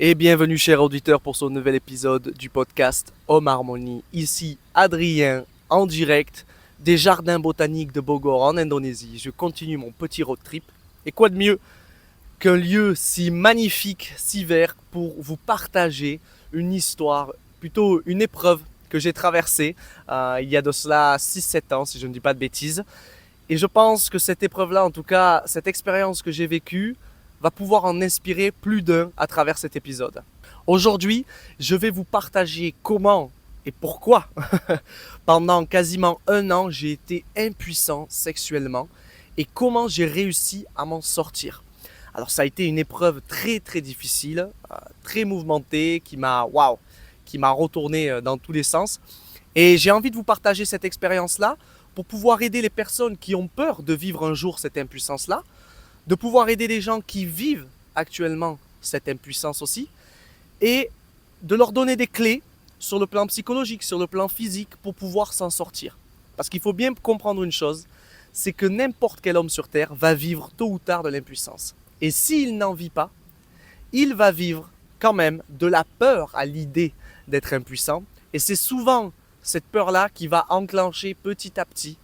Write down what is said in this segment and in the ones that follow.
Et bienvenue cher auditeur pour ce nouvel épisode du podcast Homme Harmonie. Ici Adrien en direct des jardins botaniques de Bogor en Indonésie. Je continue mon petit road trip. Et quoi de mieux qu'un lieu si magnifique, si vert pour vous partager une histoire, plutôt une épreuve que j'ai traversée il y a de cela 6-7 ans si je ne dis pas de bêtises. Et je pense que cette épreuve-là, en tout cas cette expérience que j'ai vécue, va pouvoir en inspirer plus d'un à travers cet épisode. Aujourd'hui, je vais vous partager comment et pourquoi pendant quasiment un an j'ai été impuissant sexuellement et comment j'ai réussi à m'en sortir. Alors ça a été une épreuve très très difficile, très mouvementée, qui m'a retourné dans tous les sens. Et j'ai envie de vous partager cette expérience-là pour pouvoir aider les personnes qui ont peur de vivre un jour cette impuissance-là, de pouvoir aider les gens qui vivent actuellement cette impuissance aussi, et de leur donner des clés sur le plan psychologique, sur le plan physique, pour pouvoir s'en sortir. Parce qu'il faut bien comprendre une chose, c'est que n'importe quel homme sur Terre va vivre tôt ou tard de l'impuissance. Et s'il n'en vit pas, il va vivre quand même de la peur à l'idée d'être impuissant. Et c'est souvent cette peur-là qui va enclencher petit à petit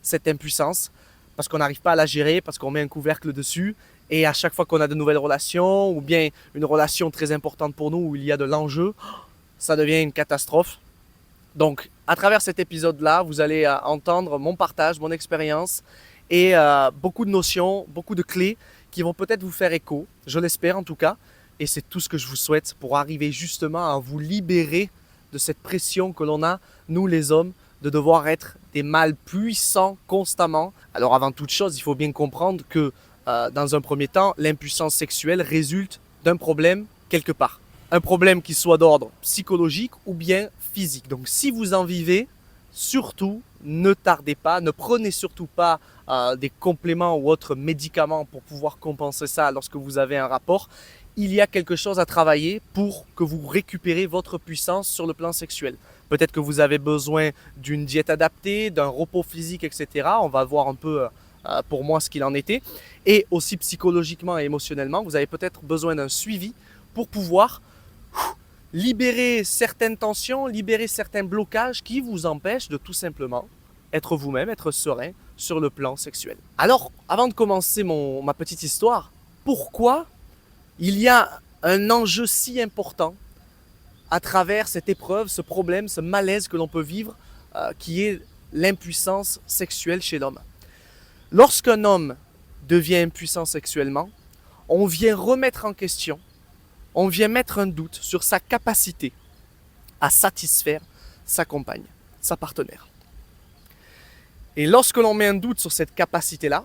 cette impuissance, parce qu'on n'arrive pas à la gérer, parce qu'on met un couvercle dessus. Et à chaque fois qu'on a de nouvelles relations, ou bien une relation très importante pour nous où il y a de l'enjeu, ça devient une catastrophe. Donc, à travers cet épisode-là, vous allez entendre mon partage, mon expérience et beaucoup de notions, beaucoup de clés qui vont peut-être vous faire écho, je l'espère en tout cas. Et c'est tout ce que je vous souhaite pour arriver justement à vous libérer de cette pression que l'on a, nous les hommes, de devoir être des mâles puissants constamment. Alors avant toute chose, il faut bien comprendre que dans un premier temps, l'impuissance sexuelle résulte d'un problème quelque part. Un problème qui soit d'ordre psychologique ou bien physique. Donc si vous en vivez, surtout ne tardez pas, ne prenez surtout pas des compléments ou autres médicaments pour pouvoir compenser ça lorsque vous avez un rapport. Il y a quelque chose à travailler pour que vous récupérez votre puissance sur le plan sexuel. Peut-être que vous avez besoin d'une diète adaptée, d'un repos physique, etc. On va voir un peu pour moi ce qu'il en était. Et aussi psychologiquement et émotionnellement, vous avez peut-être besoin d'un suivi pour pouvoir libérer certaines tensions, libérer certains blocages qui vous empêchent de tout simplement être vous-même, être serein sur le plan sexuel. Alors, avant de commencer ma petite histoire, pourquoi il y a un enjeu si important à travers cette épreuve, ce problème, ce malaise que l'on peut vivre, qui est l'impuissance sexuelle chez l'homme. Lorsqu'un homme devient impuissant sexuellement, on vient remettre en question, on vient mettre un doute sur sa capacité à satisfaire sa compagne, sa partenaire. Et lorsque l'on met un doute sur cette capacité-là,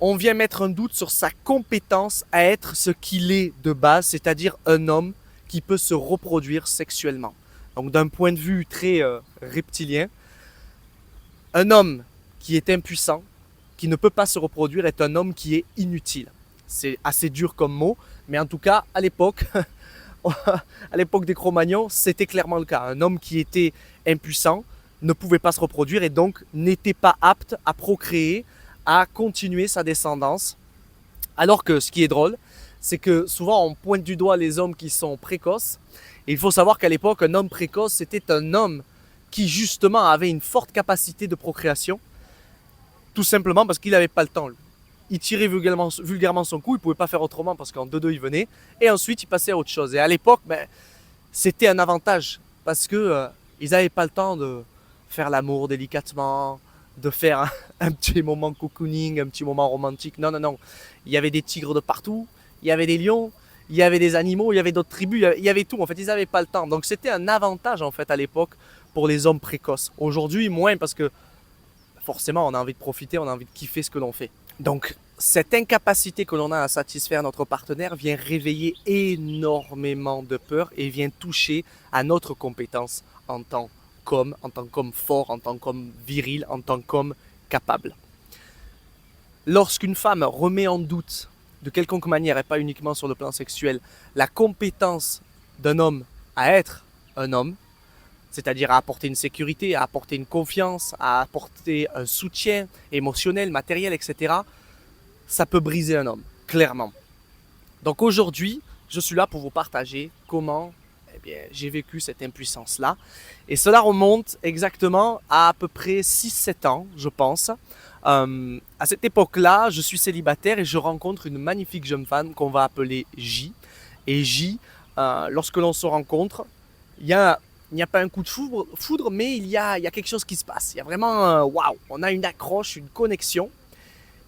on vient mettre un doute sur sa compétence à être ce qu'il est de base, c'est-à-dire un homme qui peut se reproduire sexuellement. Donc d'un point de vue très reptilien, un homme qui est impuissant, qui ne peut pas se reproduire, est un homme qui est inutile. C'est assez dur comme mot, mais en tout cas, à l'époque des Cro-Magnons, c'était clairement le cas. Un homme qui était impuissant ne pouvait pas se reproduire et donc n'était pas apte à procréer, à continuer sa descendance. Alors que ce qui est drôle, c'est que souvent on pointe du doigt les hommes qui sont précoces. Et il faut savoir qu'à l'époque, un homme précoce, c'était un homme qui justement avait une forte capacité de procréation, tout simplement parce qu'il n'avait pas le temps. Il tirait vulgairement son coup, il ne pouvait pas faire autrement parce qu'en 2-2 il venait, et ensuite il passait à autre chose. Et à l'époque, c'était un avantage parce que ils n'avaient pas le temps de faire l'amour délicatement, de faire un petit moment cocooning, un petit moment romantique. Non, non, non. Il y avait des tigres de partout, il y avait des lions, il y avait des animaux, il y avait d'autres tribus, il y avait tout. En fait, ils n'avaient pas le temps. Donc c'était un avantage en fait à l'époque pour les hommes précoces. Aujourd'hui, moins parce que forcément on a envie de profiter, on a envie de kiffer ce que l'on fait. Donc cette incapacité que l'on a à satisfaire notre partenaire vient réveiller énormément de peur et vient toucher à notre compétence en tant qu'homme fort, en tant qu'homme viril, en tant qu'homme capable. Lorsqu'une femme remet en doute de quelconque manière, et pas uniquement sur le plan sexuel, la compétence d'un homme à être un homme, c'est-à-dire à apporter une sécurité, à apporter une confiance, à apporter un soutien émotionnel, matériel, etc., ça peut briser un homme, clairement. Donc aujourd'hui, je suis là pour vous partager comment j'ai vécu cette impuissance-là. Et cela remonte exactement à peu près 6-7 ans, je pense. À cette époque-là, je suis célibataire et je rencontre une magnifique jeune femme qu'on va appeler J. Et J, lorsque l'on se rencontre, il n'y a pas un coup de foudre, mais il y a quelque chose qui se passe. Il y a vraiment, waouh, on a une accroche, une connexion.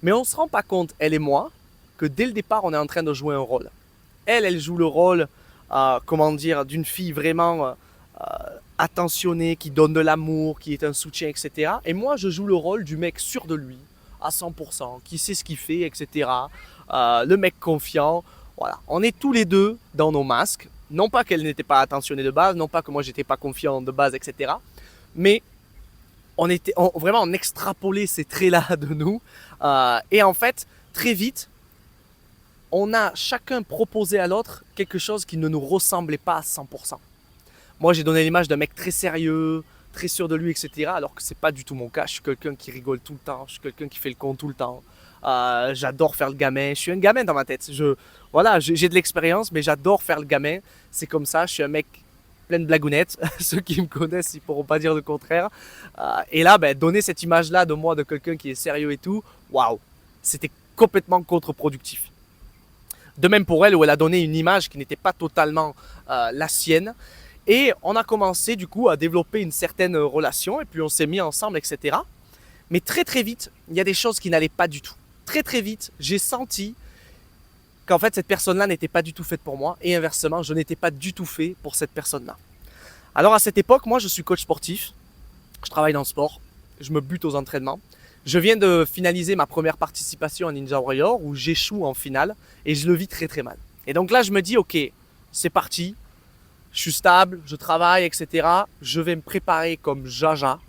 Mais on ne se rend pas compte, elle et moi, que dès le départ, on est en train de jouer un rôle. Elle joue le rôle, d'une fille vraiment attentionnée, qui donne de l'amour, qui est un soutien, etc. Et moi, je joue le rôle du mec sûr de lui, à 100%, qui sait ce qu'il fait, etc. Le mec confiant. Voilà, on est tous les deux dans nos masques. Non pas qu'elle n'était pas attentionnée de base, non pas que moi j'étais pas confiant de base, etc. Mais vraiment on extrapolait ces traits-là de nous. Et en fait, très vite, on a chacun proposé à l'autre quelque chose qui ne nous ressemblait pas à 100%. Moi, j'ai donné l'image d'un mec très sérieux, très sûr de lui, etc. Alors que c'est pas du tout mon cas. Je suis quelqu'un qui rigole tout le temps, je suis quelqu'un qui fait le con tout le temps. J'adore faire le gamin. Je suis un gamin dans ma tête. J'ai de l'expérience, mais j'adore faire le gamin. C'est comme ça. Je suis un mec plein de blagounettes. Ceux qui me connaissent, ils pourront pas dire le contraire. Et là, donner cette image-là de moi, de quelqu'un qui est sérieux et tout, waouh, c'était complètement contre-productif. De même pour elle, où elle a donné une image qui n'était pas totalement la sienne. Et on a commencé du coup à développer une certaine relation, et puis on s'est mis ensemble, etc. Mais très très vite, il y a des choses qui n'allaient pas du tout. Très très vite, j'ai senti qu'en fait cette personne-là n'était pas du tout faite pour moi, et inversement, je n'étais pas du tout fait pour cette personne-là. Alors à cette époque, moi je suis coach sportif, je travaille dans le sport, je me bute aux entraînements. Je viens de finaliser ma première participation à Ninja Warrior où j'échoue en finale et je le vis très très mal. Et donc là je me dis ok, c'est parti, je suis stable, je travaille, etc. Je vais me préparer comme jaja,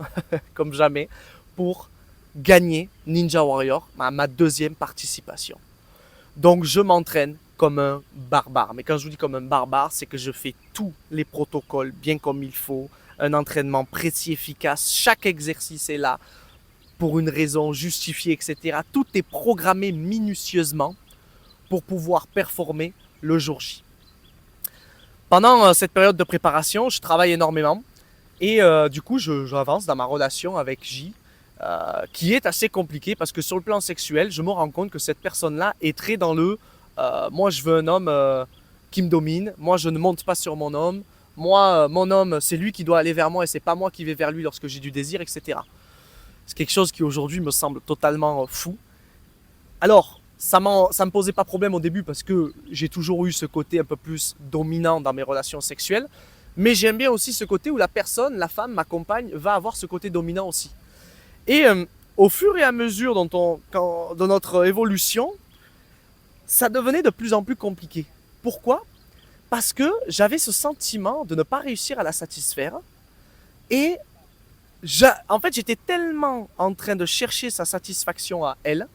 comme jamais, pour gagner Ninja Warrior, ma deuxième participation. Donc je m'entraîne comme un barbare. Mais quand je vous dis comme un barbare, c'est que je fais tous les protocoles bien comme il faut, un entraînement précis, efficace, chaque exercice est là pour une raison justifiée, etc. Tout est programmé minutieusement pour pouvoir performer le jour J. Pendant cette période de préparation, je travaille énormément et du coup, j'avance dans ma relation avec J, qui est assez compliquée parce que sur le plan sexuel, je me rends compte que cette personne-là est très dans le moi, je veux un homme qui me domine, moi, je ne monte pas sur mon homme, moi, mon homme, c'est lui qui doit aller vers moi et c'est pas moi qui vais vers lui lorsque j'ai du désir, etc. C'est quelque chose qui aujourd'hui me semble totalement fou. Alors, ça me posait pas problème au début parce que j'ai toujours eu ce côté un peu plus dominant dans mes relations sexuelles. Mais j'aime bien aussi ce côté où la personne, la femme, ma compagne, va avoir ce côté dominant aussi. Et au fur et à mesure de notre évolution, ça devenait de plus en plus compliqué. Pourquoi ? Parce que j'avais ce sentiment de ne pas réussir à la satisfaire. Et en fait, j'étais tellement en train de chercher sa satisfaction à elle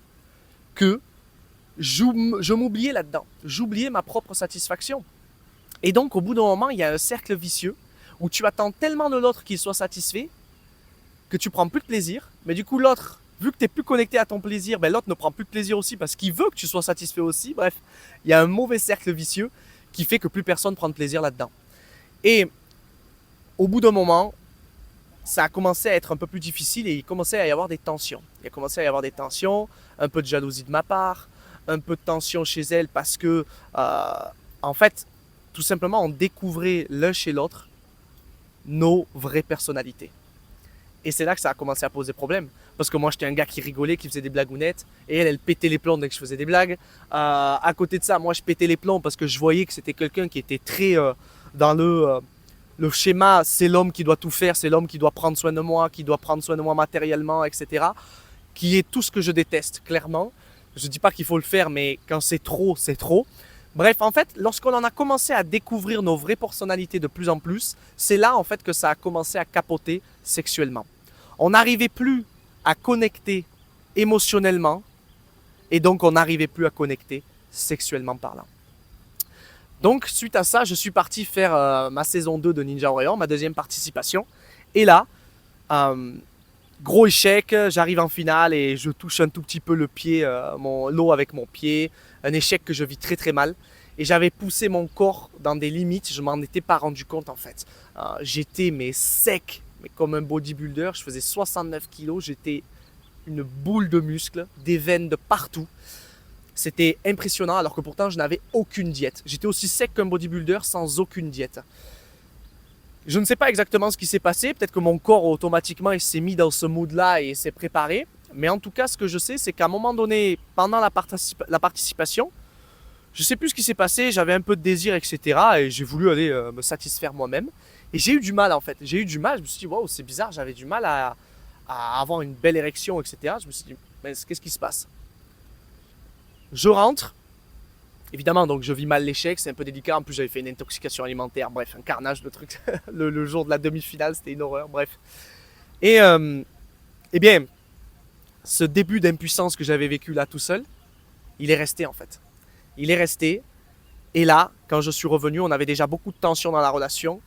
que je m'oubliais là-dedans. J'oubliais ma propre satisfaction. Et donc, au bout d'un moment, il y a un cercle vicieux où tu attends tellement de l'autre qu'il soit satisfait que tu prends plus de plaisir. Mais du coup, l'autre, vu que tu n'es plus connecté à ton plaisir, l'autre ne prend plus de plaisir aussi parce qu'il veut que tu sois satisfait aussi. Bref, il y a un mauvais cercle vicieux qui fait que plus personne prend de plaisir là-dedans. Et au bout d'un moment, ça a commencé à être un peu plus difficile et il commençait à y avoir des tensions. Il a commencé à y avoir des tensions, un peu de jalousie de ma part, un peu de tension chez elle parce que, en fait, tout simplement, on découvrait l'un chez l'autre nos vraies personnalités. Et c'est là que ça a commencé à poser problème. Parce que moi, j'étais un gars qui rigolait, qui faisait des blagounettes. Et elle pétait les plombs dès que je faisais des blagues. À côté de ça, moi, je pétais les plombs parce que je voyais que c'était quelqu'un qui était très dans le schéma, c'est l'homme qui doit tout faire, c'est l'homme qui doit prendre soin de moi, qui doit prendre soin de moi matériellement, etc. Qui est tout ce que je déteste, clairement. Je ne dis pas qu'il faut le faire, mais quand c'est trop, c'est trop. Bref, en fait, lorsqu'on en a commencé à découvrir nos vraies personnalités de plus en plus, c'est là, en fait, que ça a commencé à capoter sexuellement. On n'arrivait plus à connecter émotionnellement et donc on n'arrivait plus à connecter sexuellement parlant. Donc, suite à ça, je suis parti faire ma saison 2 de Ninja Warrior, ma deuxième participation. Et là, gros échec, j'arrive en finale et je touche un tout petit peu le pied, l'eau avec mon pied. Un échec que je vis très très mal. Et j'avais poussé mon corps dans des limites, je m'en étais pas rendu compte en fait. J'étais sec, mais comme un bodybuilder, je faisais 69 kilos, j'étais une boule de muscles, des veines de partout. C'était impressionnant alors que pourtant je n'avais aucune diète. J'étais aussi sec qu'un bodybuilder sans aucune diète. Je ne sais pas exactement ce qui s'est passé, peut-être que mon corps automatiquement il s'est mis dans ce mood-là et s'est préparé. Mais en tout cas, ce que je sais, c'est qu'à un moment donné, pendant la participation, je ne sais plus ce qui s'est passé, j'avais un peu de désir, etc. Et j'ai voulu aller me satisfaire moi-même. Et j'ai eu du mal en fait. J'ai eu du mal, je me suis dit, wow, c'est bizarre, j'avais du mal à avoir une belle érection, etc. Je me suis dit, mais qu'est-ce qui se passe? Je rentre, évidemment, donc je vis mal l'échec, c'est un peu délicat. En plus, j'avais fait une intoxication alimentaire, bref, un carnage, le truc. le jour de la demi-finale, c'était une horreur, bref. Et eh bien, ce début d'impuissance que j'avais vécu là tout seul, il est resté en fait. Il est resté. Et là, quand je suis revenu, on avait déjà beaucoup de tension dans la relation.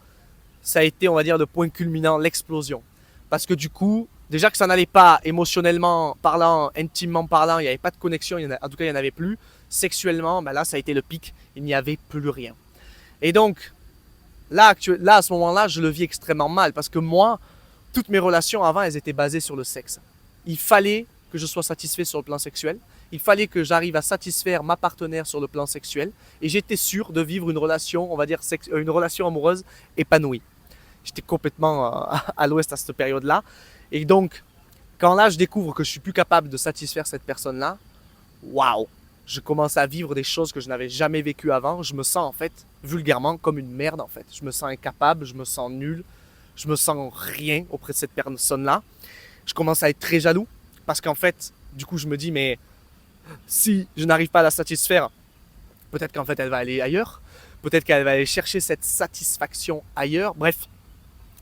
Ça a été, on va dire, le point culminant, l'explosion. Parce que du coup, déjà que ça n'allait pas émotionnellement parlant, intimement parlant, il n'y avait pas de connexion, en tout cas il n'y en avait plus. Sexuellement, ben là ça a été le pic, il n'y avait plus rien. Et donc, là à ce moment-là, je le vis extrêmement mal parce que moi, toutes mes relations avant, elles étaient basées sur le sexe. Il fallait que je sois satisfait sur le plan sexuel, il fallait que j'arrive à satisfaire ma partenaire sur le plan sexuel et j'étais sûr de vivre une relation, on va dire une relation amoureuse épanouie. J'étais complètement à l'ouest à cette période-là. Et donc, quand là, je découvre que je suis plus capable de satisfaire cette personne-là, waouh, je commence à vivre des choses que je n'avais jamais vécues avant. Je me sens en fait, vulgairement, comme une merde en fait. Je me sens incapable, je me sens nul, je me sens rien auprès de cette personne-là. Je commence à être très jaloux parce qu'en fait, du coup, je me dis, mais si je n'arrive pas à la satisfaire, peut-être qu'en fait, elle va aller ailleurs. Peut-être qu'elle va aller chercher cette satisfaction ailleurs. Bref,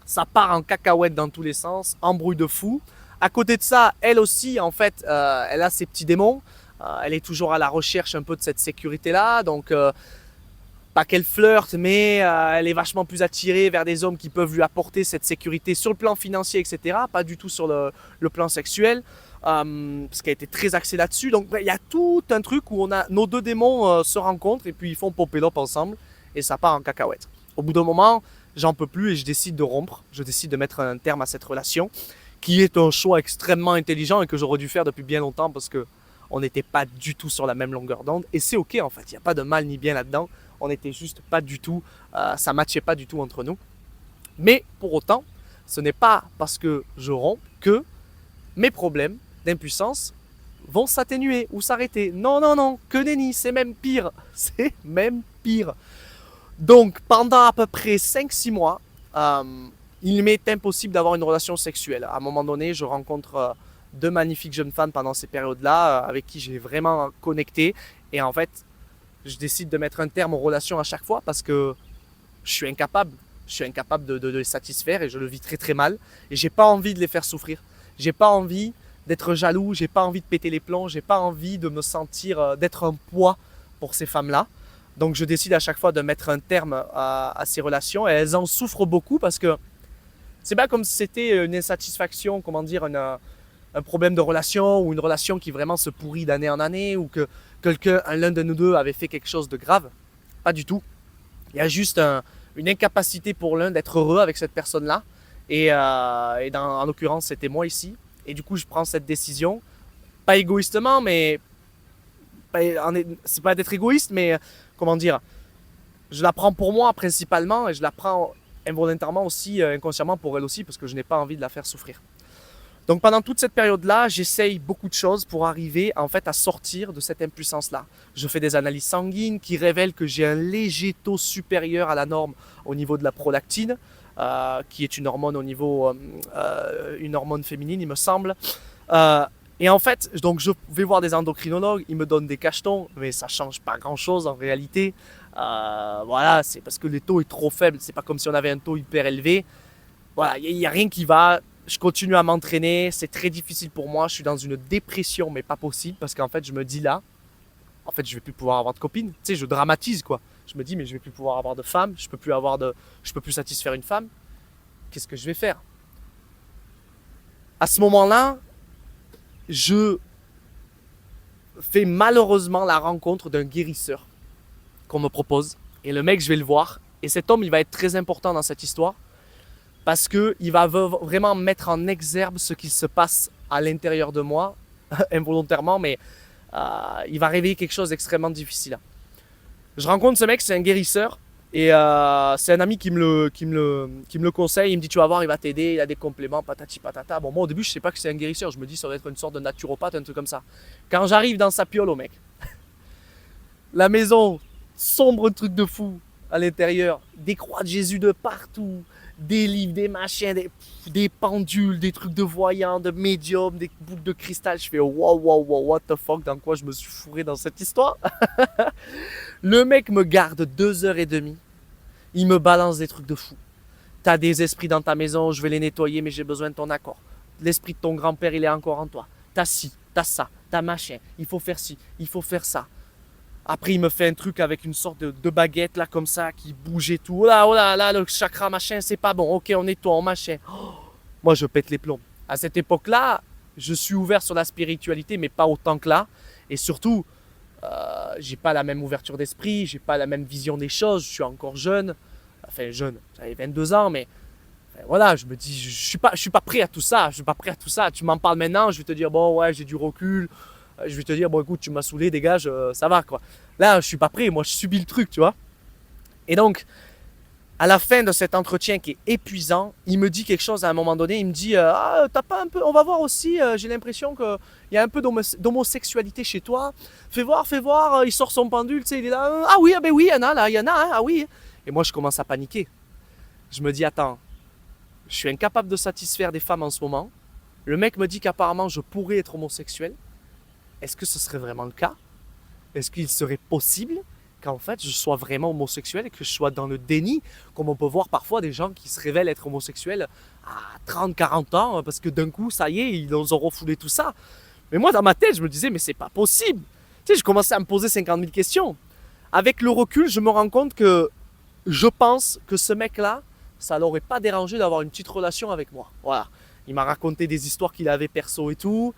ça part en cacahuète dans tous les sens, embrouille de fou. À côté de ça, elle aussi, en fait, elle a ses petits démons. Elle est toujours à la recherche un peu de cette sécurité-là. Donc, pas qu'elle flirte, mais elle est vachement plus attirée vers des hommes qui peuvent lui apporter cette sécurité sur le plan financier, etc. Pas du tout sur le plan sexuel, parce qu'elle était très axée là-dessus. Donc, il y a tout un truc où nos deux démons se rencontrent et puis ils font popper l'op ensemble et ça part en cacahuète. Au bout d'un moment, j'en peux plus et je décide de rompre. Je décide de mettre un terme à cette relation, qui est un choix extrêmement intelligent et que j'aurais dû faire depuis bien longtemps parce que on n'était pas du tout sur la même longueur d'onde. Et c'est ok en fait, il n'y a pas de mal ni bien là-dedans. On n'était juste pas du tout, ça ne matchait pas du tout entre nous. Mais pour autant, ce n'est pas parce que je romps que mes problèmes d'impuissance vont s'atténuer ou s'arrêter. Non, non, non, que nenni, c'est même pire. C'est même pire. Donc, pendant à peu près 5-6 mois, il m'est impossible d'avoir une relation sexuelle. À un moment donné, je rencontre deux magnifiques jeunes femmes pendant ces périodes-là, avec qui j'ai vraiment connecté. Et en fait, je décide de mettre un terme aux relations à chaque fois parce que je suis incapable. Je suis incapable de les satisfaire et je le vis très très mal. Et j'ai pas envie de les faire souffrir. J'ai pas envie d'être jaloux, j'ai pas envie de péter les plombs, j'ai pas envie de me sentir, d'être un poids pour ces femmes-là. Donc je décide à chaque fois de mettre un terme à ces relations et elles en souffrent beaucoup parce que c'est pas comme si c'était une insatisfaction, comment dire, un problème de relation ou une relation qui vraiment se pourrit d'année en année ou que l'un de nous deux avait fait quelque chose de grave. Pas du tout. Il y a juste une incapacité pour l'un d'être heureux avec cette personne-là. Et en l'occurrence, c'était moi ici. Et du coup, je prends cette décision, pas égoïstement, mais c'est pas d'être égoïste, mais comment dire, je la prends pour moi principalement et je la prends involontairement aussi, inconsciemment pour elle aussi, parce que je n'ai pas envie de la faire souffrir. Donc pendant toute cette période-là, j'essaye beaucoup de choses pour arriver en fait à sortir de cette impuissance-là. Je fais des analyses sanguines qui révèlent que j'ai un léger taux supérieur à la norme au niveau de la prolactine, qui est une hormone une hormone féminine, il me semble. Et en fait, donc je vais voir des endocrinologues, ils me donnent des cachetons, mais ça change pas grand-chose en réalité. Voilà, c'est parce que le taux est trop faible. C'est pas comme si on avait un taux hyper élevé. Voilà, il y a rien qui va. Je continue à m'entraîner, c'est très difficile pour moi, je suis dans une dépression mais pas possible parce qu'en fait je me dis là, en fait je vais plus pouvoir avoir de copine, tu sais je dramatise quoi. Je me dis mais je vais plus pouvoir avoir de femme, je peux plus satisfaire une femme. Qu'est-ce que je vais faire? À ce moment-là, je fais malheureusement la rencontre d'un guérisseur. qu'on me propose. Et le mec, je vais le voir. Et cet homme, il va être très important dans cette histoire parce qu'il va vraiment mettre en exergue ce qui se passe à l'intérieur de moi, involontairement, mais il va réveiller quelque chose d'extrêmement difficile. Je rencontre ce mec, c'est un guérisseur. Et c'est un ami qui me le conseille. Il me dit, tu vas voir, il va t'aider, il a des compléments, patati patata. Bon, moi au début, je ne sais pas que c'est un guérisseur. Je me dis, ça doit être une sorte de naturopathe, un truc comme ça. Quand j'arrive dans sa piole, au mec, la maison, sombre truc de fou à l'intérieur, des croix de Jésus de partout, des livres, des machins, des pendules, des trucs de voyants, de médium, des boucles de cristal. Je fais wow, wow, wow, what the fuck, dans quoi je me suis fourré dans cette histoire. Le mec me garde 2h30. Il me balance des trucs de fou. T'as des esprits dans ta maison, je vais les nettoyer, mais j'ai besoin de ton accord. L'esprit de ton grand-père, il est encore en toi. T'as ci, t'as ça, t'as machin. Il faut faire ci, il faut faire ça. Après, il me fait un truc avec une sorte de baguette, là, comme ça, qui bouge et tout. Oh là, le chakra, machin, c'est pas bon. Ok, on nettoie, on machin. Oh, moi, je pète les plombs. À cette époque-là, je suis ouvert sur la spiritualité, mais pas autant que là. Et surtout, j'ai pas la même ouverture d'esprit, j'ai pas la même vision des choses, je suis encore jeune. Enfin, jeune, j'avais 22 ans, mais enfin, voilà, je me dis, je suis pas prêt à tout ça, je suis pas prêt à tout ça. Tu m'en parles maintenant, je vais te dire, bon, ouais, j'ai du recul. Je vais te dire, bon, écoute, tu m'as saoulé, dégage, ça va, quoi. Là, je suis pas prêt, moi, je subis le truc, tu vois. Et donc, à la fin de cet entretien qui est épuisant, il me dit quelque chose à un moment donné. Il me dit, ah, t'as pas un peu, on va voir aussi, j'ai l'impression qu'il y a un peu d'homosexualité chez toi. Fais voir, il sort son pendule, tu sais, il est là, ah oui, ah ben oui, il y en a là, il y en a, hein, ah oui. Et moi, je commence à paniquer. Je me dis, attends, je suis incapable de satisfaire des femmes en ce moment. Le mec me dit qu'apparemment, je pourrais être homosexuel. Est-ce que ce serait vraiment le cas? Est-ce qu'il serait possible qu'en fait je sois vraiment homosexuel et que je sois dans le déni, comme on peut voir parfois des gens qui se révèlent être homosexuels à 30, 40 ans, parce que d'un coup, ça y est, ils ont refoulé tout ça. Mais moi, dans ma tête, je me disais, mais c'est pas possible. Tu sais, je commençais à me poser 50 000 questions. Avec le recul, je me rends compte que je pense que ce mec-là, ça l'aurait pas dérangé d'avoir une petite relation avec moi. Voilà. Il m'a raconté des histoires qu'il avait perso et tout,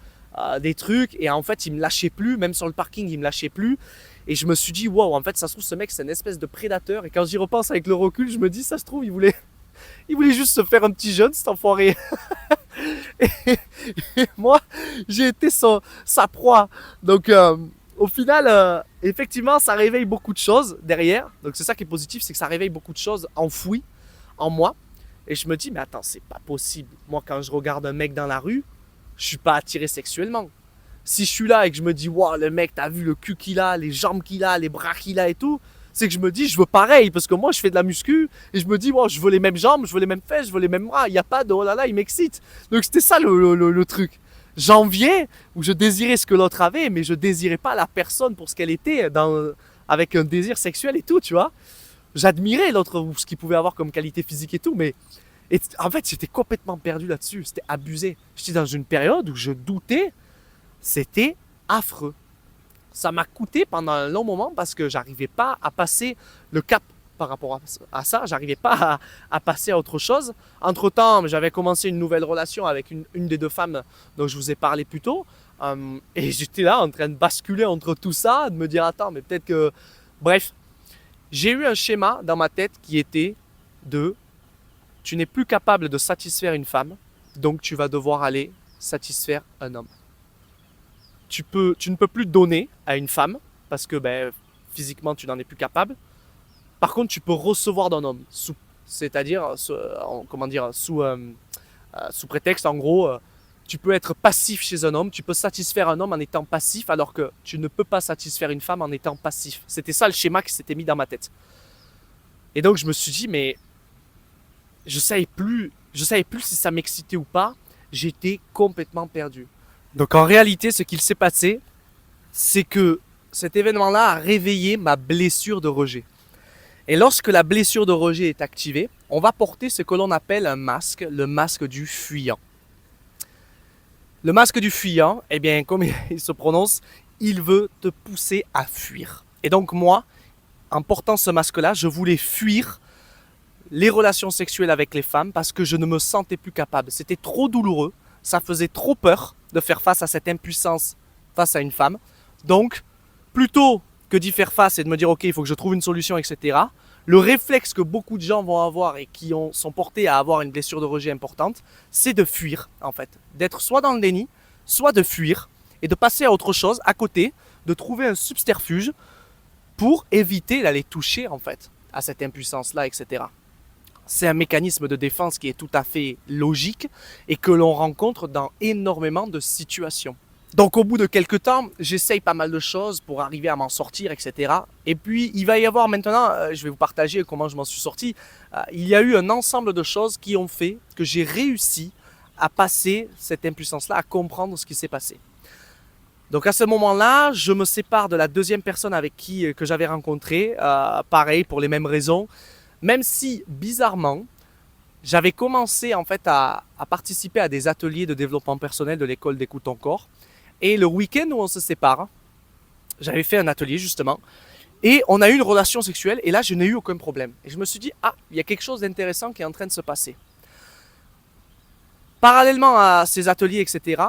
des trucs, et en fait, il me lâchait plus, même sur le parking, il me lâchait plus. Et je me suis dit, waouh, en fait, ça se trouve, ce mec, c'est une espèce de prédateur. Et quand j'y repense avec le recul, je me dis, ça se trouve, il voulait juste se faire un petit jeune, cet enfoiré. et moi, j'ai été sa proie. Donc, au final, effectivement, ça réveille beaucoup de choses derrière. Donc, c'est ça qui est positif, c'est que ça réveille beaucoup de choses enfouies en moi. Et je me dis, mais attends, c'est pas possible. Moi, quand je regarde un mec dans la rue, je suis pas attiré sexuellement. Si je suis là et que je me dis, waouh, le mec, t'as vu le cul qu'il a, les jambes qu'il a, les bras qu'il a et tout, c'est que je me dis, je veux pareil, parce que moi, je fais de la muscu, et je me dis, wow, je veux les mêmes jambes, je veux les mêmes fesses, je veux les mêmes bras, il n'y a pas de, oh là là, il m'excite. Donc c'était ça le truc. J'enviais, ou je désirais ce que l'autre avait, mais je désirais pas la personne pour ce qu'elle était, avec un désir sexuel et tout, tu vois. J'admirais l'autre, ou ce qu'il pouvait avoir comme qualité physique et tout, mais en fait, j'étais complètement perdu là-dessus, c'était abusé. J'étais dans une période où je doutais. C'était affreux. Ça m'a coûté pendant un long moment parce que j'arrivais pas à passer le cap par rapport à ça. J'arrivais pas à passer à autre chose. Entre-temps, j'avais commencé une nouvelle relation avec une des deux femmes dont je vous ai parlé plus tôt. Et j'étais là en train de basculer entre tout ça, de me dire, attends, mais peut-être que... Bref, j'ai eu un schéma dans ma tête qui était de... Tu n'es plus capable de satisfaire une femme, donc tu vas devoir aller satisfaire un homme. Tu ne peux plus donner à une femme parce que physiquement tu n'en es plus capable. Par contre, tu peux recevoir d'un homme, c'est-à-dire sous prétexte, en gros, tu peux être passif chez un homme, tu peux satisfaire un homme en étant passif alors que tu ne peux pas satisfaire une femme en étant passif. C'était ça le schéma qui s'était mis dans ma tête. Et donc je me suis dit, mais je savais plus si ça m'excitait ou pas, j'étais complètement perdu. Donc en réalité, ce qu'il s'est passé, c'est que cet événement-là a réveillé ma blessure de rejet. Et lorsque la blessure de rejet est activée, on va porter ce que l'on appelle un masque, le masque du fuyant. Le masque du fuyant, eh bien, comme il se prononce, il veut te pousser à fuir. Et donc moi, en portant ce masque-là, je voulais fuir les relations sexuelles avec les femmes parce que je ne me sentais plus capable. C'était trop douloureux, ça faisait trop peur de faire face à cette impuissance face à une femme. Donc, plutôt que d'y faire face et de me dire ok, il faut que je trouve une solution, etc. Le réflexe que beaucoup de gens vont avoir et qui sont portés à avoir une blessure de rejet importante, c'est de fuir en fait. D'être soit dans le déni, soit de fuir et de passer à autre chose à côté, de trouver un subterfuge pour éviter d'aller toucher en fait à cette impuissance-là, etc. C'est un mécanisme de défense qui est tout à fait logique et que l'on rencontre dans énormément de situations. Donc au bout de quelques temps, j'essaye pas mal de choses pour arriver à m'en sortir, etc. Et puis il va y avoir maintenant, je vais vous partager comment je m'en suis sorti, il y a eu un ensemble de choses qui ont fait que j'ai réussi à passer cette impuissance-là, à comprendre ce qui s'est passé. Donc à ce moment-là, je me sépare de la deuxième personne avec qui que j'avais rencontré, pareil pour les mêmes raisons, même si bizarrement, j'avais commencé en fait à participer à des ateliers de développement personnel de l'école d'Écoute ton corps. Et le week-end où on se sépare, j'avais fait un atelier justement, et on a eu une relation sexuelle, et là je n'ai eu aucun problème. Et je me suis dit, ah, il y a quelque chose d'intéressant qui est en train de se passer. Parallèlement à ces ateliers, etc.,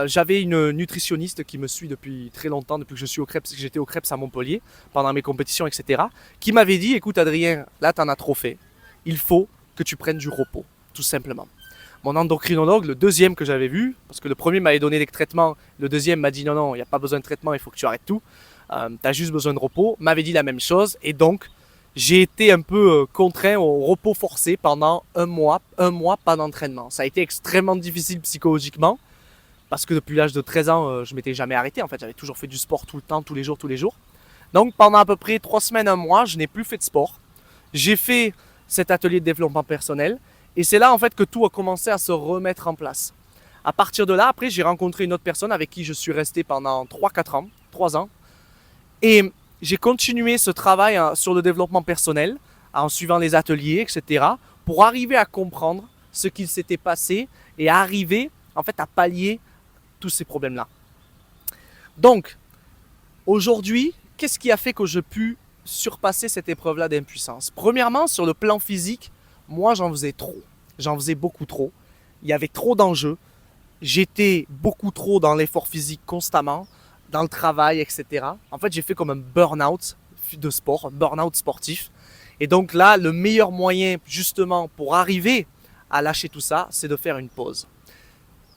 j'avais une nutritionniste qui me suit depuis très longtemps, depuis que je suis au Krebs, que j'étais au Krebs à Montpellier, pendant mes compétitions, etc., qui m'avait dit, écoute Adrien, là t'en as trop fait, il faut que tu prennes du repos, tout simplement. Mon endocrinologue, le deuxième que j'avais vu, parce que le premier m'avait donné des traitements, le deuxième m'a dit non, non, il n'y a pas besoin de traitement, il faut que tu arrêtes tout, tu as juste besoin de repos, m'avait dit la même chose, et donc j'ai été un peu contraint au repos forcé pendant un mois pas d'entraînement. Ça a été extrêmement difficile psychologiquement, parce que depuis l'âge de 13 ans, je m'étais jamais arrêté, en fait, j'avais toujours fait du sport tout le temps, tous les jours. Donc pendant à peu près 3 semaines, un mois, je n'ai plus fait de sport. J'ai fait cet atelier de développement personnel, et c'est là en fait que tout a commencé à se remettre en place. À partir de là, après, j'ai rencontré une autre personne avec qui je suis resté pendant 3 ans. Et j'ai continué ce travail sur le développement personnel, en suivant les ateliers, etc. pour arriver à comprendre ce qu'il s'était passé et arriver en fait à pallier tous ces problèmes-là. Donc, aujourd'hui, qu'est-ce qui a fait que je pu surpasser cette épreuve-là d'impuissance? Premièrement, sur le plan physique, moi, j'en faisais trop. J'en faisais beaucoup trop. Il y avait trop d'enjeux. J'étais beaucoup trop dans l'effort physique constamment, dans le travail, etc. En fait, j'ai fait comme un burn-out de sport, un burn-out sportif. Et donc là, le meilleur moyen, justement, pour arriver à lâcher tout ça, c'est de faire une pause.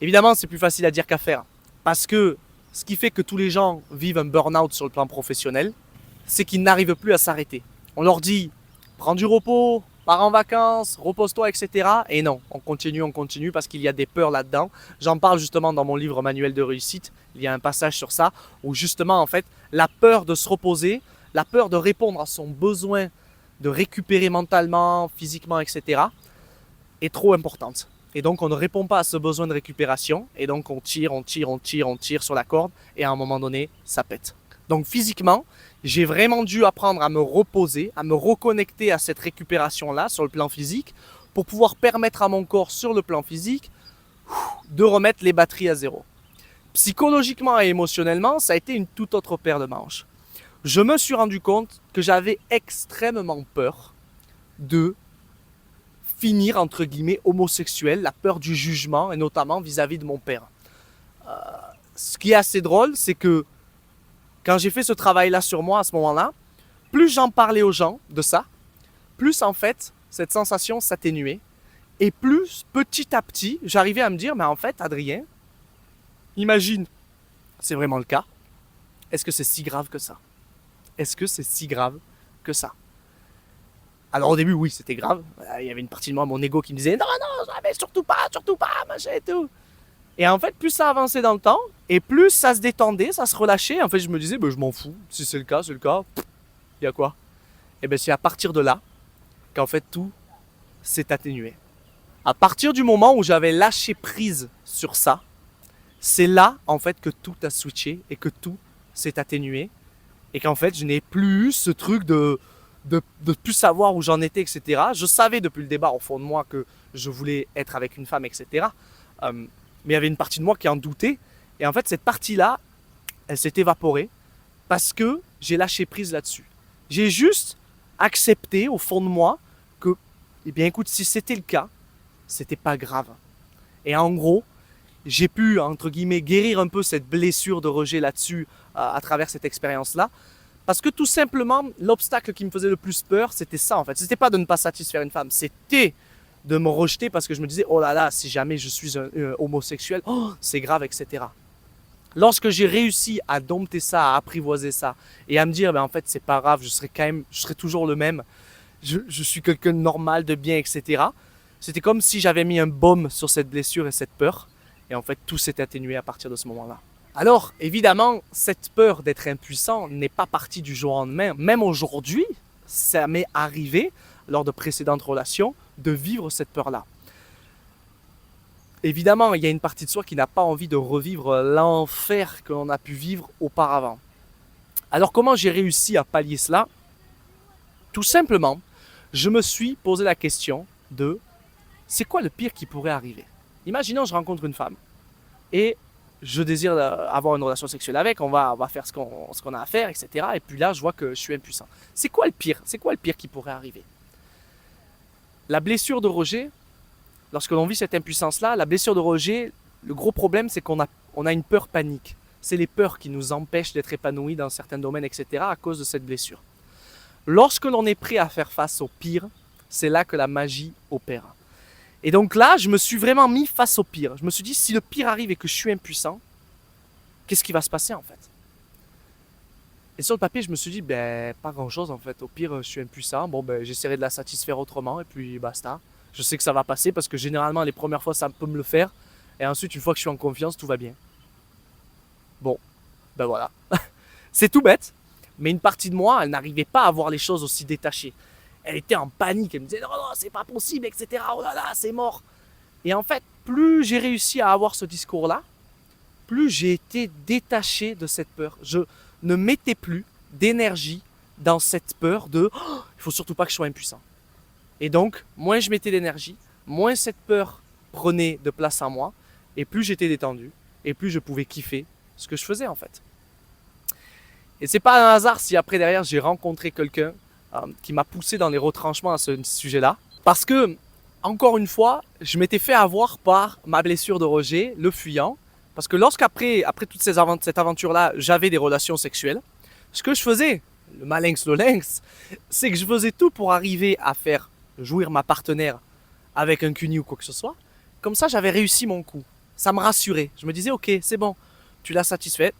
Évidemment, c'est plus facile à dire qu'à faire. Parce que ce qui fait que tous les gens vivent un burn-out sur le plan professionnel, c'est qu'ils n'arrivent plus à s'arrêter. On leur dit, prends du repos, pars en vacances, repose-toi, etc. Et non, on continue parce qu'il y a des peurs là-dedans. J'en parle justement dans mon livre Manuel de réussite. Il y a un passage sur ça où justement, en fait, la peur de se reposer, la peur de répondre à son besoin de récupérer mentalement, physiquement, etc. est trop importante. Et donc, on ne répond pas à ce besoin de récupération. Et donc, on tire sur la corde. Et à un moment donné, ça pète. Donc, physiquement, j'ai vraiment dû apprendre à me reposer, à me reconnecter à cette récupération-là sur le plan physique pour pouvoir permettre à mon corps sur le plan physique de remettre les batteries à zéro. Psychologiquement et émotionnellement, ça a été une toute autre paire de manches. Je me suis rendu compte que j'avais extrêmement peur de finir, entre guillemets, homosexuel, la peur du jugement, et notamment vis-à-vis de mon père. Ce qui est assez drôle, c'est que quand j'ai fait ce travail-là sur moi à ce moment-là, plus j'en parlais aux gens de ça, plus en fait, cette sensation s'atténuait, et plus, petit à petit, j'arrivais à me dire, mais en fait, Adrien, imagine, c'est vraiment le cas, est-ce que c'est si grave que ça? Est-ce que c'est si grave que ça? Alors au début, oui, c'était grave. Il y avait une partie de moi, mon ego, qui me disait non, non, mais surtout pas, machin et tout. Et en fait, plus ça avançait dans le temps, et plus ça se détendait, ça se relâchait. En fait, je me disais, je m'en fous. Si c'est le cas, c'est le cas. Il y a quoi? Et bien, c'est à partir de là qu'en fait, tout s'est atténué. À partir du moment où j'avais lâché prise sur ça, c'est là, en fait, que tout a switché et que tout s'est atténué. Et qu'en fait, je n'ai plus eu ce truc de plus savoir où j'en étais, etc. Je savais depuis le départ au fond de moi que je voulais être avec une femme, etc. Mais il y avait une partie de moi qui en doutait. Et en fait, cette partie-là, elle s'est évaporée parce que j'ai lâché prise là-dessus. J'ai juste accepté au fond de moi que, eh bien écoute, si c'était le cas, c'était pas grave. Et en gros, j'ai pu, entre guillemets, guérir un peu cette blessure de rejet là-dessus à travers cette expérience-là. Parce que tout simplement, l'obstacle qui me faisait le plus peur, c'était ça en fait. C'était pas de ne pas satisfaire une femme, c'était de me rejeter parce que je me disais, oh là là, si jamais je suis un homosexuel, oh, c'est grave, etc. Lorsque j'ai réussi à dompter ça, à apprivoiser ça, et à me dire, en fait, c'est pas grave, je serai toujours le même, je suis quelqu'un de normal, de bien, etc. C'était comme si j'avais mis un baume sur cette blessure et cette peur, et en fait, tout s'est atténué à partir de ce moment-là. Alors, évidemment, cette peur d'être impuissant n'est pas partie du jour au lendemain. Même aujourd'hui, ça m'est arrivé, lors de précédentes relations, de vivre cette peur-là. Évidemment, il y a une partie de soi qui n'a pas envie de revivre l'enfer que l'on a pu vivre auparavant. Alors comment j'ai réussi à pallier cela? Tout simplement, je me suis posé la question de c'est quoi le pire qui pourrait arriver? Imaginons je rencontre une femme et je désire avoir une relation sexuelle avec, on va faire ce qu'on a à faire, etc. Et puis là, je vois que je suis impuissant. C'est quoi le pire? C'est quoi le pire qui pourrait arriver? La blessure de rejet, lorsque l'on vit cette impuissance-là, la blessure de rejet, le gros problème, c'est qu'on a une peur panique. C'est les peurs qui nous empêchent d'être épanouis dans certains domaines, etc. à cause de cette blessure. Lorsque l'on est prêt à faire face au pire, c'est là que la magie opère. Et donc là, je me suis vraiment mis face au pire. Je me suis dit, si le pire arrive et que je suis impuissant, qu'est-ce qui va se passer en fait? Et sur le papier, je me suis dit, pas grand-chose en fait. Au pire, je suis impuissant. Bon, j'essaierai de la satisfaire autrement et puis basta. Je sais que ça va passer parce que généralement, les premières fois, ça peut me le faire. Et ensuite, une fois que je suis en confiance, tout va bien. Bon, voilà. C'est tout bête. Mais une partie de moi, elle n'arrivait pas à voir les choses aussi détachées. Elle était en panique, elle me disait non, c'est pas possible, etc. Oh là là, c'est mort. Et en fait, plus j'ai réussi à avoir ce discours-là, plus j'ai été détaché de cette peur. Je ne mettais plus d'énergie dans cette peur de oh, il faut surtout pas que je sois impuissant. Et donc, moins je mettais d'énergie, moins cette peur prenait de place en moi, et plus j'étais détendu, et plus je pouvais kiffer ce que je faisais en fait. Et c'est pas un hasard si après derrière j'ai rencontré quelqu'un qui m'a poussé dans les retranchements à ce sujet-là. Parce que, encore une fois, je m'étais fait avoir par ma blessure de rejet, le fuyant. Parce que lorsqu'après toute cette aventure-là, j'avais des relations sexuelles, ce que je faisais, le malinx, le lynx, c'est que je faisais tout pour arriver à faire jouir ma partenaire avec un cuni ou quoi que ce soit. Comme ça, j'avais réussi mon coup. Ça me rassurait. Je me disais, ok, c'est bon, tu l'as satisfait,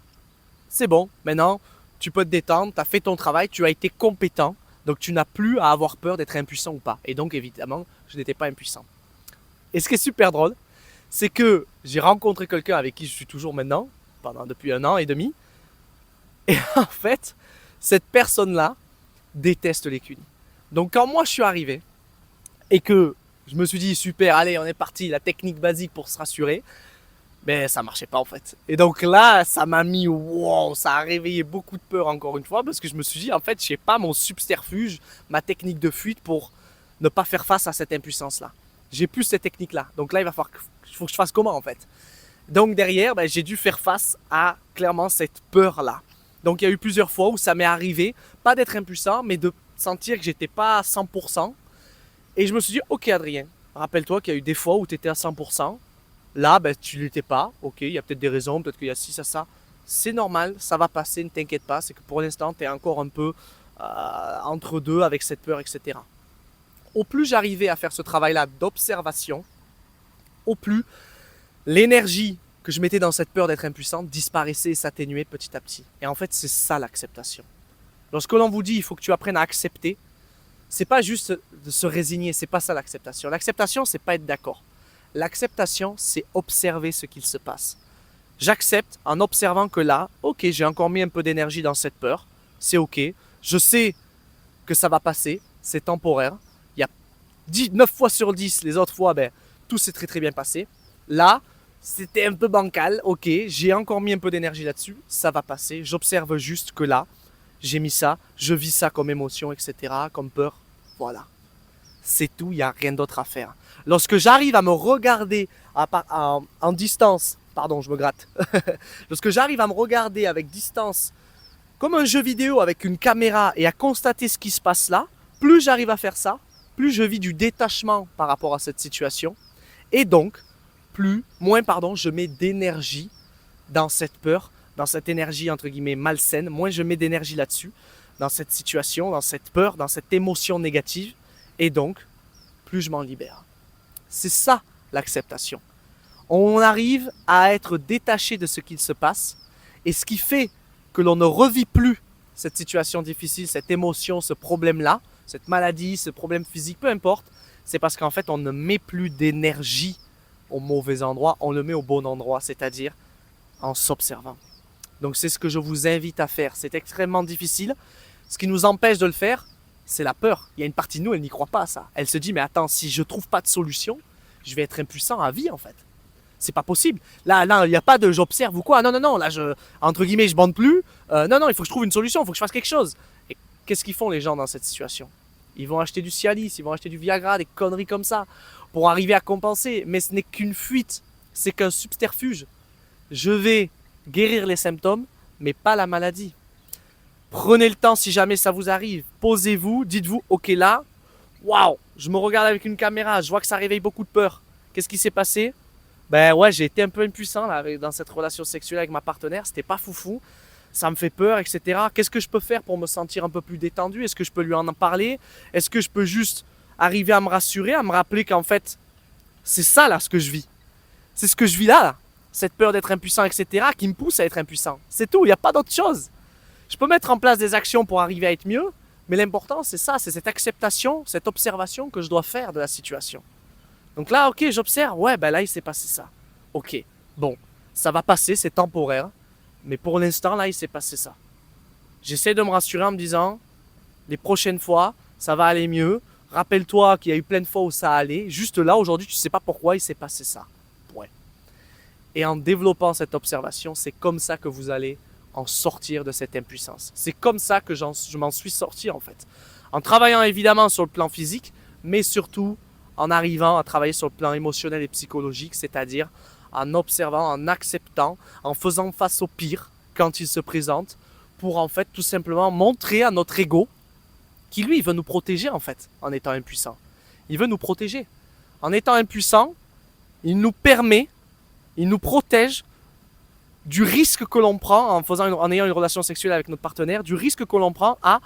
c'est bon, maintenant, tu peux te détendre, tu as fait ton travail, tu as été compétent. Donc tu n'as plus à avoir peur d'être impuissant ou pas. Et donc évidemment, je n'étais pas impuissant. Et ce qui est super drôle, c'est que j'ai rencontré quelqu'un avec qui je suis toujours maintenant, depuis 1 an et demi. Et en fait, cette personne-là déteste les cunis. Donc quand moi je suis arrivé et que je me suis dit super, allez on est parti, la technique basique pour se rassurer, ça marchait pas en fait. Et donc là, ça m'a mis wow, ça a réveillé beaucoup de peur encore une fois parce que je me suis dit en fait, je sais pas mon subterfuge, ma technique de fuite pour ne pas faire face à cette impuissance là. J'ai plus cette technique là. Donc là, il faut que je fasse comment en fait. Donc derrière, j'ai dû faire face à clairement cette peur là. Donc il y a eu plusieurs fois où ça m'est arrivé, pas d'être impuissant, mais de sentir que j'étais pas à 100%. Et je me suis dit, ok Adrien, rappelle-toi qu'il y a eu des fois où tu étais à 100%. Là, tu ne l'étais pas. Ok, il y a peut-être des raisons, peut-être qu'il y a ci, ça. C'est normal, ça va passer, ne t'inquiète pas. C'est que pour l'instant, tu es encore un peu entre deux avec cette peur, etc. Au plus j'arrivais à faire ce travail-là d'observation, au plus l'énergie que je mettais dans cette peur d'être impuissante disparaissait et s'atténuait petit à petit. Et en fait, c'est ça l'acceptation. Lorsque l'on vous dit il faut que tu apprennes à accepter, c'est pas juste de se résigner, c'est pas ça l'acceptation. L'acceptation, c'est pas être d'accord. L'acceptation, c'est observer ce qu'il se passe. J'accepte en observant que là, ok, j'ai encore mis un peu d'énergie dans cette peur, c'est ok, je sais que ça va passer, c'est temporaire. Il y a 9 fois sur 10, les autres fois, tout s'est très très bien passé. Là, c'était un peu bancal, ok, j'ai encore mis un peu d'énergie là-dessus, ça va passer. J'observe juste que là, j'ai mis ça, je vis ça comme émotion, etc., comme peur, voilà. C'est tout, il n'y a rien d'autre à faire. Lorsque j'arrive à me regarder en distance, pardon, je me gratte. Lorsque j'arrive à me regarder avec distance, comme un jeu vidéo avec une caméra et à constater ce qui se passe là, plus j'arrive à faire ça, plus je vis du détachement par rapport à cette situation. Et donc, moins je mets d'énergie dans cette peur, dans cette énergie entre guillemets malsaine, moins je mets d'énergie là-dessus. dans cette situation, dans cette peur, dans cette émotion négative. Et donc, plus je m'en libère. C'est ça l'acceptation. On arrive à être détaché de ce qu'il se passe. Et ce qui fait que l'on ne revit plus cette situation difficile, cette émotion, ce problème-là, cette maladie, ce problème physique, peu importe, c'est parce qu'en fait, on ne met plus d'énergie au mauvais endroit, on le met au bon endroit, c'est-à-dire en s'observant. Donc c'est ce que je vous invite à faire. C'est extrêmement difficile. Ce qui nous empêche de le faire, c'est la peur. Il y a une partie de nous, elle n'y croit pas à ça. Elle se dit, mais attends, si je ne trouve pas de solution, je vais être impuissant à vie en fait. C'est pas possible. Là, il n'y a pas de j'observe ou quoi. Non, là, entre guillemets, je bande plus. Non, il faut que je trouve une solution, il faut que je fasse quelque chose. Et qu'est-ce qu'ils font les gens dans cette situation? Ils vont acheter du Cialis, ils vont acheter du Viagra, des conneries comme ça, pour arriver à compenser. Mais ce n'est qu'une fuite, c'est qu'un subterfuge. Je vais guérir les symptômes, mais pas la maladie. Prenez le temps si jamais ça vous arrive. Posez-vous, dites-vous, ok là, waouh, je me regarde avec une caméra, je vois que ça réveille beaucoup de peur. Qu'est-ce qui s'est passé? Ben ouais, j'ai été un peu impuissant là, dans cette relation sexuelle avec ma partenaire, c'était pas foufou, ça me fait peur, etc. Qu'est-ce que je peux faire pour me sentir un peu plus détendu? Est-ce que je peux lui en parler? Est-ce que je peux juste arriver à me rassurer, à me rappeler qu'en fait, c'est ça là ce que je vis. C'est ce que je vis là. Cette peur d'être impuissant, etc. qui me pousse à être impuissant. C'est tout, il n'y a pas d'autre chose. Je peux mettre en place des actions pour arriver à être mieux, mais l'important c'est ça, c'est cette acceptation, cette observation que je dois faire de la situation. Donc là, ok, j'observe, ouais, ben là, il s'est passé ça. Ok, bon, ça va passer, c'est temporaire, mais pour l'instant, là, il s'est passé ça. J'essaie de me rassurer en me disant, les prochaines fois, ça va aller mieux. Rappelle-toi qu'il y a eu plein de fois où ça allait. Juste là, aujourd'hui, tu ne sais pas pourquoi il s'est passé ça. Ouais. Et en développant cette observation, c'est comme ça que vous allez en sortir de cette impuissance. C'est comme ça que je m'en suis sorti, en fait. En travaillant évidemment sur le plan physique, mais surtout en arrivant à travailler sur le plan émotionnel et psychologique, c'est-à-dire en observant, en acceptant, en faisant face au pire quand il se présente, pour en fait tout simplement montrer à notre ego, qui lui il veut nous protéger en fait, en étant impuissant. Il veut nous protéger. En étant impuissant, il nous permet, il nous protège du risque que l'on prend en ayant une relation sexuelle avec notre partenaire, du risque que l'on prend à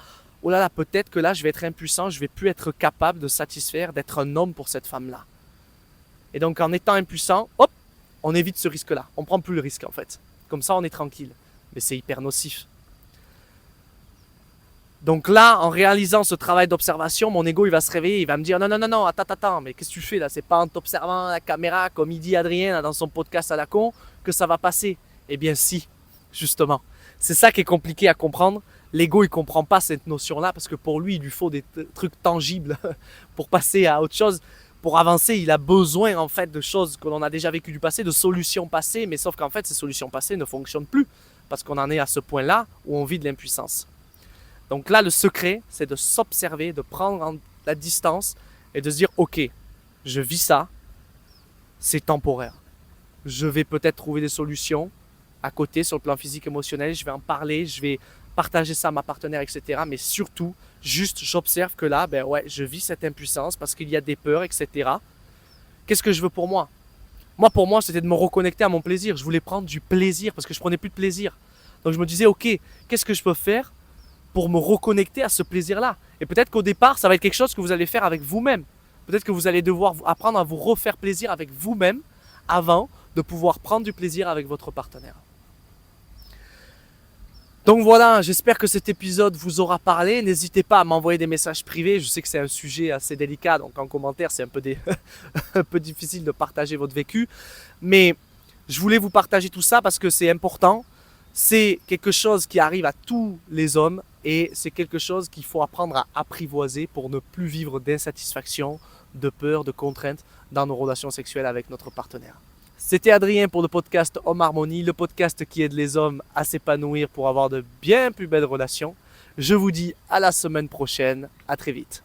oh là là, peut-être que là, je vais être impuissant, je ne vais plus être capable de satisfaire, d'être un homme pour cette femme-là. Et donc, en étant impuissant, hop, on évite ce risque-là. On ne prend plus le risque, en fait. Comme ça, on est tranquille. Mais c'est hyper nocif. Donc là, en réalisant ce travail d'observation, mon ego, il va se réveiller, il va me dire non, attends, mais qu'est-ce que tu fais là? C'est pas en t'observant à la caméra, comme il dit Adrien là, dans son podcast à la con, que ça va passer. Eh bien si, justement. C'est ça qui est compliqué à comprendre. L'ego, il ne comprend pas cette notion-là parce que pour lui, il lui faut des trucs tangibles pour passer à autre chose. Pour avancer, il a besoin en fait de choses que l'on a déjà vécues du passé, de solutions passées, mais sauf qu'en fait, ces solutions passées ne fonctionnent plus parce qu'on en est à ce point-là où on vit de l'impuissance. Donc là, le secret, c'est de s'observer, de prendre la distance et de se dire « Ok, je vis ça, c'est temporaire. Je vais peut-être trouver des solutions à côté sur le plan physique, émotionnel, je vais en parler, je vais partager ça à ma partenaire, etc. Mais surtout, juste j'observe que là, ben ouais, je vis cette impuissance parce qu'il y a des peurs, etc. Qu'est-ce que je veux pour moi? Moi, pour moi, c'était de me reconnecter à mon plaisir. Je voulais prendre du plaisir parce que je prenais plus de plaisir. Donc je me disais, ok, qu'est-ce que je peux faire pour me reconnecter à ce plaisir-là? Et peut-être qu'au départ, ça va être quelque chose que vous allez faire avec vous-même. Peut-être que vous allez devoir apprendre à vous refaire plaisir avec vous-même avant de pouvoir prendre du plaisir avec votre partenaire. Donc voilà, j'espère que cet épisode vous aura parlé. N'hésitez pas à m'envoyer des messages privés. Je sais que c'est un sujet assez délicat, donc en commentaire, c'est un peu difficile de partager votre vécu. Mais je voulais vous partager tout ça parce que c'est important. C'est quelque chose qui arrive à tous les hommes et c'est quelque chose qu'il faut apprendre à apprivoiser pour ne plus vivre d'insatisfaction, de peur, de contraintes dans nos relations sexuelles avec notre partenaire. C'était Adrien pour le podcast Homme Harmonie, le podcast qui aide les hommes à s'épanouir pour avoir de bien plus belles relations. Je vous dis à la semaine prochaine, à très vite.